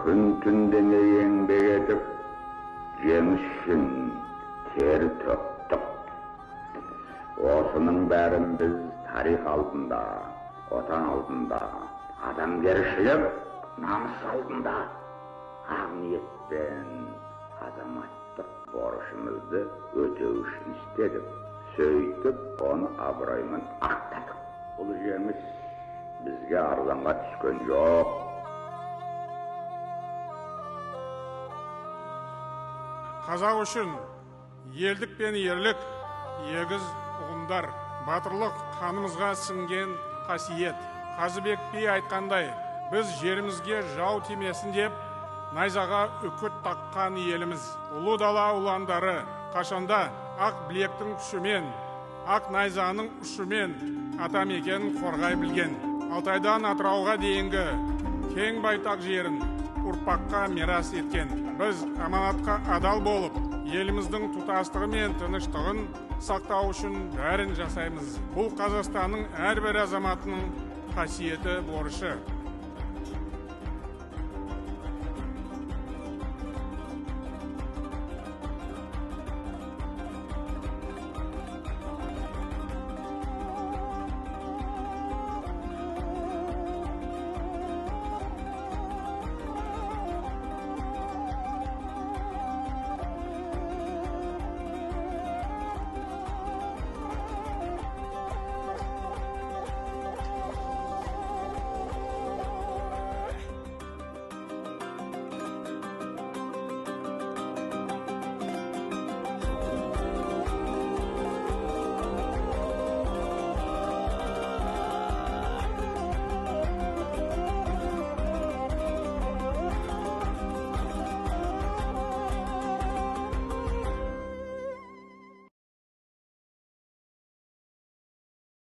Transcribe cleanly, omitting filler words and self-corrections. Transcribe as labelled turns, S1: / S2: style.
S1: Күн-түн дене еңбек етіп, жеңіс үшін тер төктік. Осының бәрін біз тарих алдында, отан алдында, адамгершілік, намыс алдында ақ ниетпен азаматтық борышымызды өтеу үшін істедік. Сөйтіп, оны абыроймен ақтадық. Бұл жеңіс бізге арзанға түскен жоқ.
S2: Қазақ үшін елдік пен ерлік егіз ұғымдар, батырлық қанымызға сіңген қасиет. Қазыбек би айтқандай, біз жерімізге жау тимесін деп, найзаға үкіт таққан еліміз. Ұлы дала ұландары қашанда ақ білектің күшімен, ақ найзаның ұшымен атамекенін қорғай білген. Алтайдан Атырауға дейінгі кең байтақ жерін ұрпаққа мирас еткен. Біз аманатқа адал болып, еліміздің тұтастығы мен тыныштығын сақтау үшін бәрін жасаймыз. Бұл Қазақстанның әрбір азаматының қасиеті борышы.